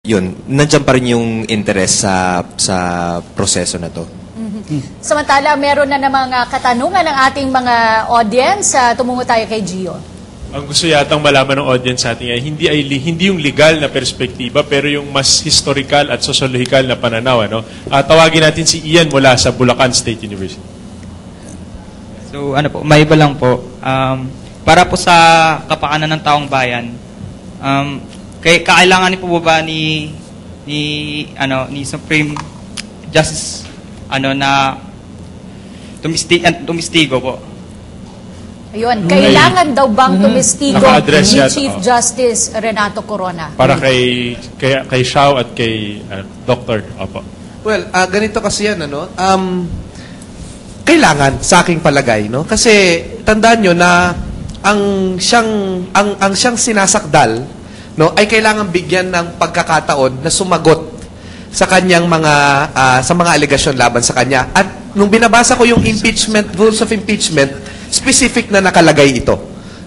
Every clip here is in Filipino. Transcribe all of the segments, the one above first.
yun, nandiyan pa rin yung interest sa proseso na to. Samantala, meron na namang katanungan ng ating mga audience. Tumungo tayo kay Gio. Ang gusto yatang malaman ng audience sa atin ay hindi yung legal na perspektiba pero yung mas historical at sosiolohikal na pananaw. Ano? Tawagin natin si Ian mula sa Bulacan State University. So ano po, may iba lang po. Para po sa kapakanan ng taong bayan, kailangan ni po ba ni Supreme Justice na tumistigo po? Ayun, kailangan daw bang tumistigo ni Chief Justice Renato Corona? Para kay Xiao at kay Doctor. Opo. Well, ganito kasi yan, kailangan sa aking palagay, no? Kasi tandaan nyo na ang siyang sinasakdal, no, ay kailangan bigyan ng pagkakataon na sumagot sa kanyang sa mga alegasyon laban sa kanya. At nung binabasa ko yung impeachment, rules of impeachment, specific na nakalagay ito,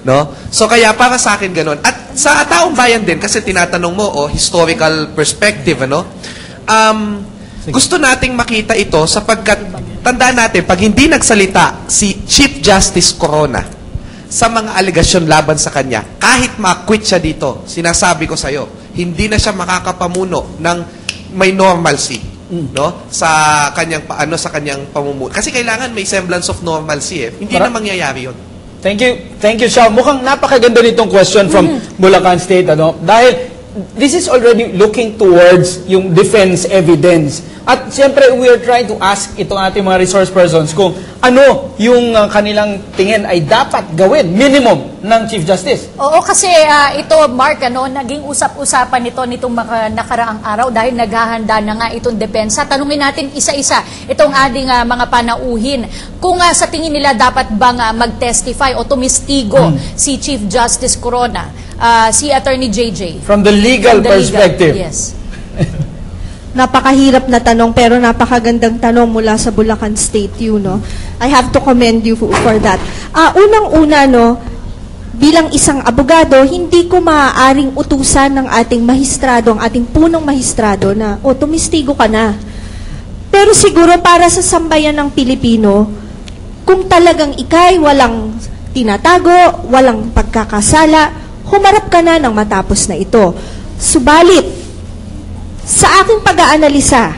no? So kaya para sa akin ganun. At sa taong bayan din kasi tinatanong mo historical perspective, gusto nating makita ito sapagkat tandaan natin pag hindi nagsalita si Chief Justice Corona sa mga alegasyon laban sa kanya, kahit ma-quit siya dito, sinasabi ko sa iyo, hindi na siya makakapamuno ng may normalcy, no, sa kanyang pamumuno. Kasi kailangan may semblance of normalcy Hindi na mangyayari 'yon. Thank you, Xiao. Mukhang napakaganda nitong question from Bulacan State, dahil this is already looking towards yung defense evidence. At siyempre, we are trying to ask itong ating mga resource persons kung ano yung kanilang tingin ay dapat gawin, minimum, ng Chief Justice. Oo, kasi ito, Mark, naging usap-usapan nitong mga nakaraang araw dahil naghahanda na nga itong depensa. Tanungin natin isa-isa itong ating mga panauhin. Kung sa tingin nila dapat bang mag-testify o tumistigo si Chief Justice Corona, si Attorney JJ. From the legal perspective. Yes. Napakahirap na tanong pero napakagandang tanong mula sa Bulacan State, I have to commend you for that. Unang-una, bilang isang abogado, hindi ko maaaring utusan ng ating mahistrado, ang ating punong mahistrado na, tumistigo ka na. Pero siguro para sa sambayan ng Pilipino, kung talagang ikay walang tinatago, walang pagkakasala, humarap ka na ng matapos na ito. Subalit, sa aking pag-aanalisa,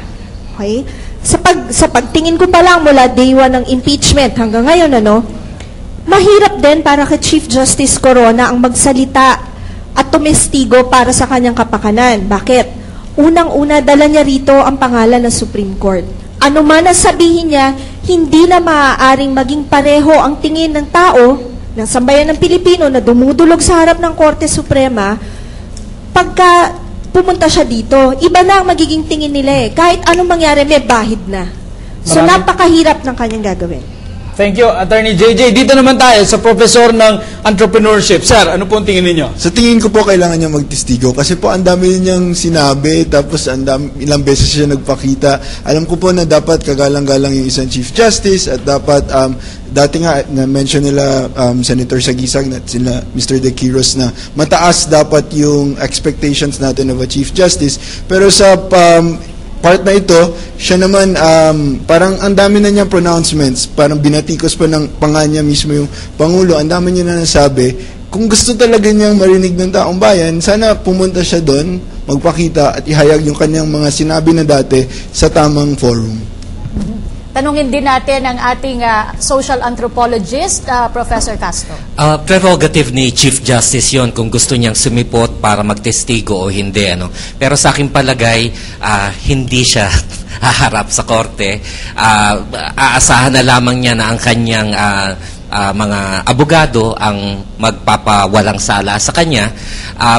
okay, sa pagtingin ko pa lang mula day 1 ng impeachment hanggang ngayon, mahirap din para kay Chief Justice Corona ang magsalita at tumestigo para sa kanyang kapakanan. Bakit? Unang-una, dala niya rito ang pangalan ng Supreme Court. Ano man ang sabihin niya, hindi na maaaring maging pareho ang tingin ng tao, ng sambayan ng Pilipino na dumudulog sa harap ng Korte Suprema, pagka pumunta siya dito, iba na ang magiging tingin nila Kahit anong mangyari, may bahid na. So, napakahirap ng kanyang gagawin. Thank you, Attorney JJ. Dito naman tayo sa Professor ng Entrepreneurship. Sir, ano po ang tingin ninyo? Sa tingin ko po, kailangan niya magtestigo. Kasi po, ang dami niyang sinabi, tapos ilang beses siya nagpakita. Alam ko po na dapat kagalang-galang yung isang Chief Justice at dapat, dati nga, na-mention nila Senator Sagisag at sila Mr. De Quiros na mataas dapat yung expectations natin of a Chief Justice. Pero sa part na ito, siya naman, parang ang dami na niyang pronouncements, parang binatikos pa ng panganya mismo yung Pangulo, ang dami niya na nasabi. Kung gusto talaga niyang marinig ng taong bayan, sana pumunta siya doon, magpakita at ihayag yung kanyang mga sinabi na dati sa tamang forum. Tanungin din natin ang ating social anthropologist, Professor Castro. Prerogative ni Chief Justice yon kung gusto niyang sumipot para magtestigo o hindi. Pero sa aking palagay, hindi siya haharap sa korte. Aasahan na lamang niya na ang kanyang mga abogado ang magpapawalang sala sa kanya.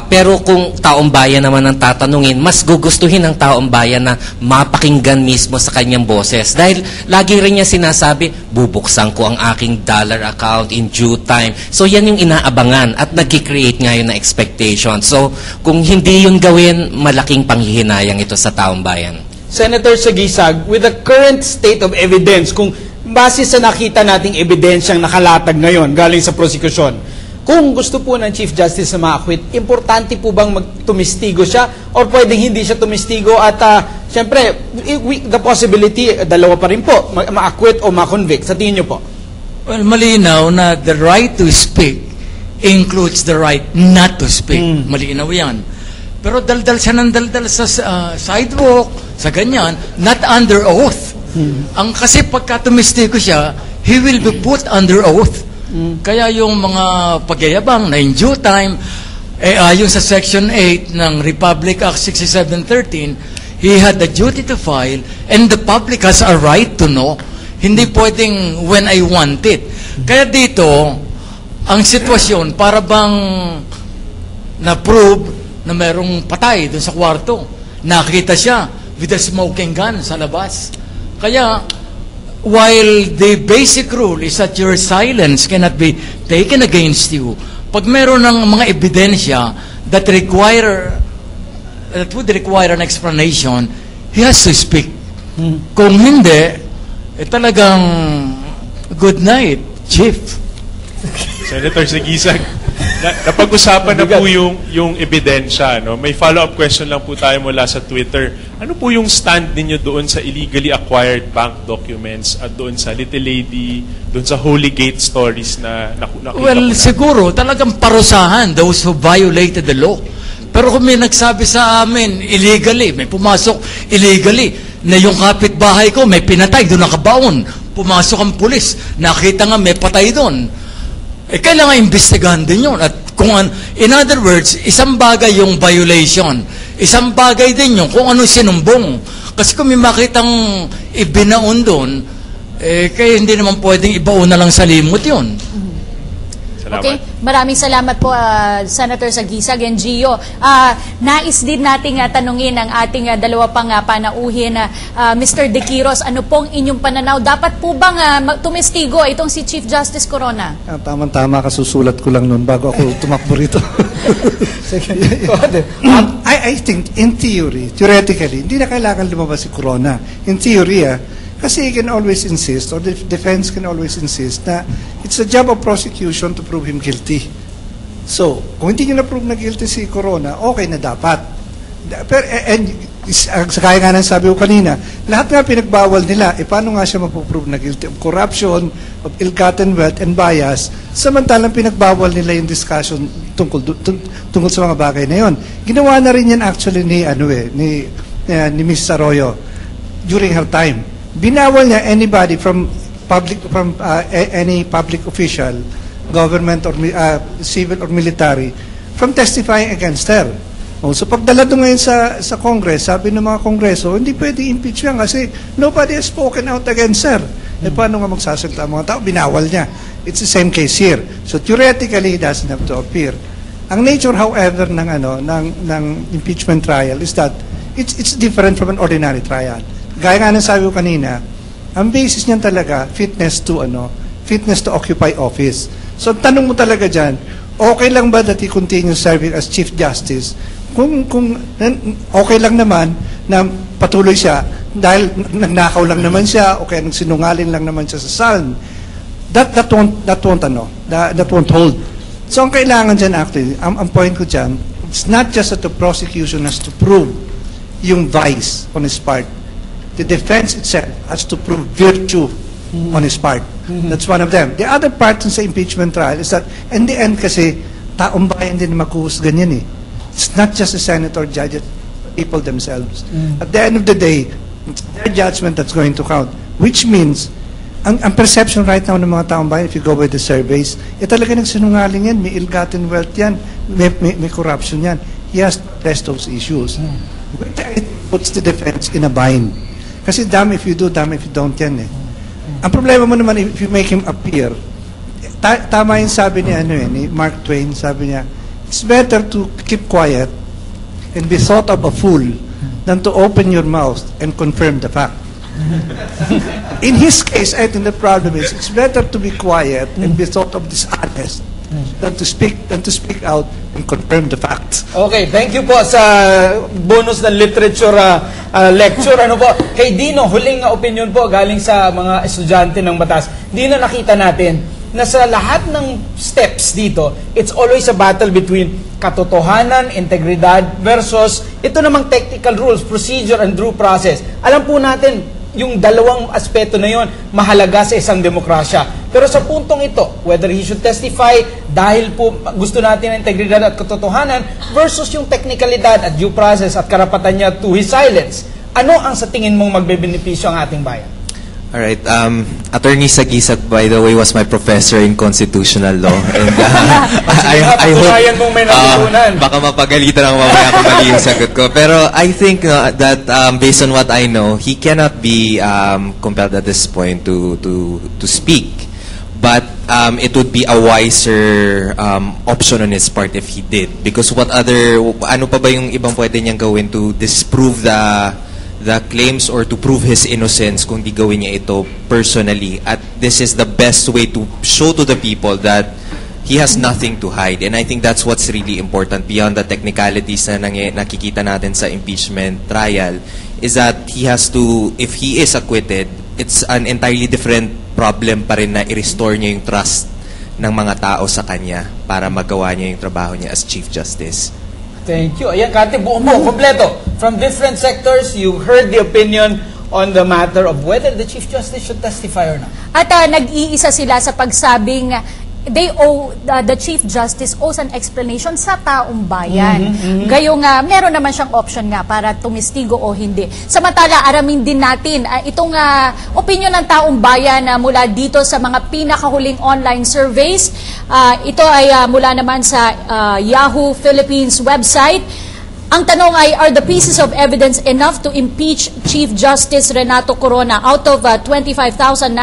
Pero kung taong bayan naman ang tatanungin, mas gugustuhin ng taong bayan na mapakinggan mismo sa kanyang boses. Dahil lagi rin niya sinasabi, bubuksan ko ang aking dollar account in due time. So yan yung inaabangan at nag-create ngayon na expectation. So kung hindi yun gawin, malaking panghihinayang ito sa taong bayan. Senator Sagisag, with the current state of evidence, kung base sa nakita nating ebidensyang nakalatag ngayon galing sa prosekusyon, kung gusto po ng Chief Justice na ma-acquit, importante po bang tumistigo siya or pwedeng hindi siya tumistigo at syempre, the possibility, dalawa pa rin po, ma-acquit o ma-convict. Sa tingin niyo po? Well, malinaw na the right to speak includes the right not to speak. Malinaw yan. Pero daldal siya ng daldal sa sidewalk, sa ganyan, not under oath. Ang kasi pagka tumistigo siya, he will be put under oath. Kaya yung mga pagyayabang na in due time, ayon sa Section 8 ng Republic Act 6713, he had the duty to file and the public has a right to know. Hindi pwedeng when I want it. Kaya dito, ang sitwasyon, para bang na-prove na merong patay doon sa kwarto. Nakita siya with a smoking gun sa labas. Kaya, while the basic rule is that your silence cannot be taken against you, pag meron ng mga ebidensya that would require an explanation, he has to speak. Kung hindi, talagang good night, Chief. Senator Sagisag, napag-usapan na po yung ebidensya. No? May follow-up question lang po tayo mula sa Twitter. Ano po yung stand ninyo doon sa illegally acquired bank documents at doon sa Little Lady, doon sa Holy Gate stories na nakita Well, siguro, talagang parusahan those who violated the law. Pero kung may nagsabi sa amin, illegally, may pumasok illegally, na yung kapitbahay ko, may pinatay, doon nakabaon. Pumasok ang pulis, nakita nga may patay doon. Kailangan imbestigahan din yun. At in other words, isang bagay yung violation. Isang bagay din yung kung ano sinumbong. Kasi kung may makitang ibinaon doon, kaya hindi naman pwedeng ibaon na lang sa limot yun. Okay, maraming salamat po Senator Sagisag and Gio. Nais din nating tanungin ang ating dalawa pang panauhin. Mr. De Quiros, ano pong inyong pananaw? Dapat po bang tumistigo itong si Chief Justice Corona? Tama-tama, kasusulat ko lang noon bago ako tumakbo rito. I think, in theory, theoretically, hindi na kailangan lumabas si Corona. In theory, kasi he can always insist, or the defense can always insist, na it's the job of prosecution to prove him guilty. So, kung hindi nyo na-prove na guilty si Corona, okay na dapat. Pero, kaya nga nang sabi ko kanina, lahat nga pinagbawal nila, paano nga siya mapuprove na guilty of corruption, of ill-gotten wealth, and bias, samantalang pinagbawal nila yung discussion tungkol sa mga bagay na yon. Ginawa na rin yan actually ni Ms. Arroyo during her time. Binawal niya anybody from any public official, government or civil or military, from testifying against her. So pagdala doon ngayon sa Congress, sabi ng mga Kongreso, hindi pwede impeach yan kasi nobody has spoken out against her. Paano nga magsasalita ang mga tao? Binawal niya. It's the same case here. So theoretically, he doesn't have to appear. Ang nature, however, ng impeachment trial is that it's different from an ordinary trial. Gaya nga nang sabi ko kanina, ang basis niyan talaga, fitness to occupy office. So, tanong mo talaga dyan, okay lang ba that he continue serving as Chief Justice? Kung okay lang naman na patuloy siya, dahil nagnakaw lang naman siya, o kaya sinungaling lang naman siya sa salin, that won't hold. So, ang kailangan dyan actually, ang point ko dyan, it's not just that the prosecution has to prove yung vice on his part. The defense itself has to prove virtue on his part. That's one of them. The other part sa impeachment trial is that in the end kasi, taong bayan din maghuhusgan yan eh. It's not just the senator, judges, people themselves. At the end of the day, it's their judgment that's going to count. Which means, ang perception right now ng mga taong bayan, if you go by the surveys, talaga nagsinungaling yan, may ill-gotten wealth yan, may corruption yan. He has to address those issues. It puts the defense in a bind. Kasi damn if you do, damn if you don't yan eh. Ang problema mo naman, if you make him appear, tama yung sabi ni Mark Twain, sabi niya, it's better to keep quiet and be thought of a fool than to open your mouth and confirm the fact. In his case, I think the problem is, it's better to be quiet and be thought of dishonest than to speak out and confirm the facts. Okay, thank you po sa bonus na literature lecture. Ano po? Kay Dino, huling opinion po galing sa mga estudyante ng batas. Dino, nakita natin na sa lahat ng steps dito, it's always a battle between katotohanan, integridad versus ito namang technical rules, procedure and due process. Alam po natin, yung dalawang aspeto na yon mahalaga sa isang demokrasya. Pero sa puntong ito, whether he should testify dahil po gusto natin ang integridad at katotohanan versus yung technicalidad at due process at karapatan niya to his silence, ano ang sa tingin mong magbebenepisyo ang ating bayan? Alright, Attorney Sagisag, by the way, was my professor in constitutional law. And I hope, mong may natutunan. baka mapagalitan ako mamaya kung mali yung sagot ko. Pero I think that based on what I know, he cannot be compelled at this point to speak. But it would be a wiser option on his part if he did. Because ano pa ba yung ibang pwede niyang gawin to disprove the claims or to prove his innocence kung di gawin niya ito personally. At this is the best way to show to the people that he has nothing to hide. And I think that's what's really important beyond the technicalities na nakikita natin sa impeachment trial, is that he has to, if he is acquitted, it's an entirely different problem pa rin na i-restore niya yung trust ng mga tao sa kanya para magawa niya yung trabaho niya as Chief Justice. Thank you. Ayan, Kati, buo mo, kompleto. From different sectors, you heard the opinion on the matter of whether the Chief Justice should testify or not. At nag-iisa sila sa pagsabing the Chief Justice owes an explanation sa taong bayan. Gayong meron naman siyang option nga para tumistigo o hindi. Samantala, aramin din natin itong opinion ng taong bayan mula dito sa mga pinakahuling online surveys. Ito ay mula naman sa Yahoo Philippines website. Ang tanong ay, are the pieces of evidence enough to impeach Chief Justice Renato Corona? Out of 25,940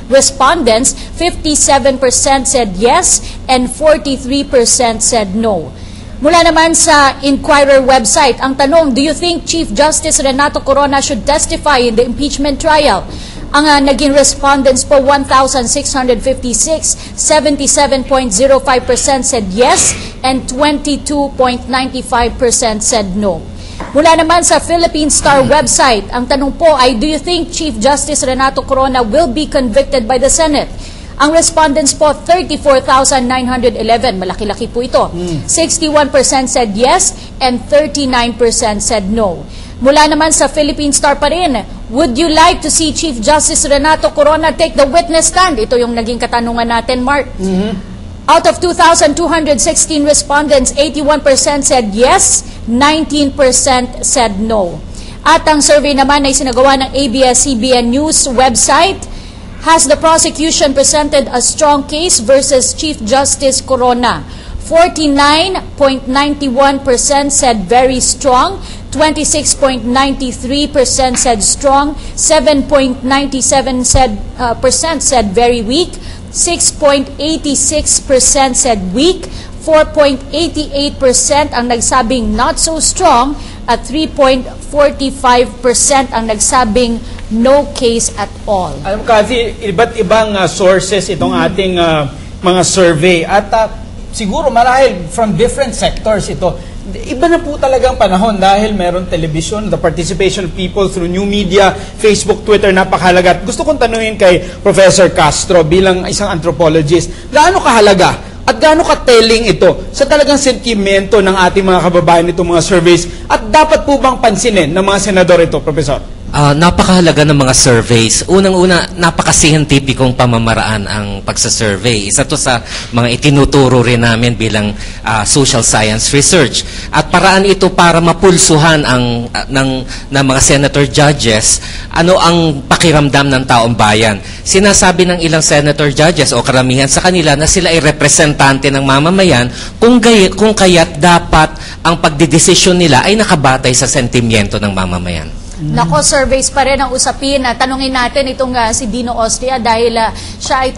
respondents, 57% said yes and 43% said no. Mula naman sa Inquirer website, ang tanong, do you think Chief Justice Renato Corona should testify in the impeachment trial? Ang naging respondents po 1,656, 77.05% said yes and 22.95% said no. Mula naman sa Philippine Star website, ang tanong po ay, do you think Chief Justice Renato Corona will be convicted by the Senate? Ang respondents po 34,911, malaki-laki po ito. 61% said yes and 39% said no. Mula naman sa Philippine Star pa rin, would you like to see Chief Justice Renato Corona take the witness stand? Ito yung naging katanungan natin, Mark. Out of 2,216 respondents, 81% said yes, 19% said no. At ang survey naman ay sinagawa ng ABS-CBN News website. Has the prosecution presented a strong case versus Chief Justice Corona? 49.91% said very strong, 26.93% said strong, 7.97% said very weak, 6.86% said weak, 4.88% ang nagsabing not so strong, at 3.45% ang nagsabing no case at all. Alam kasi, iba't ibang sources itong ating mga survey at siguro marahil from different sectors ito. Iba na po talagang panahon dahil meron television, the participation of people through new media, Facebook, Twitter, napakahalaga. At gusto kong tanungin kay Professor Castro bilang isang anthropologist, gaano kahalaga at gaano ka-telling ito sa talagang sentimento ng ating mga kababayan itong mga surveys at dapat po bang pansinin ng mga senador ito, Professor? Napakahalaga ng mga surveys. Unang-una, napaka-scientificong pamamaraan ang pagsasurvey. Isa to sa mga itinuturo rin namin bilang social science research. At paraan ito para mapulsuhan ng mga senator judges ano ang pakiramdam ng taong bayan. Sinasabi ng ilang senator judges o karamihan sa kanila na sila ay representante ng mamamayan kung kaya't dapat ang pagdidesisyon nila ay nakabatay sa sentimiento ng mamamayan. Nako, surveys pa rin ang usapin. Tanungin natin itong si Dino Austria dahil siya ay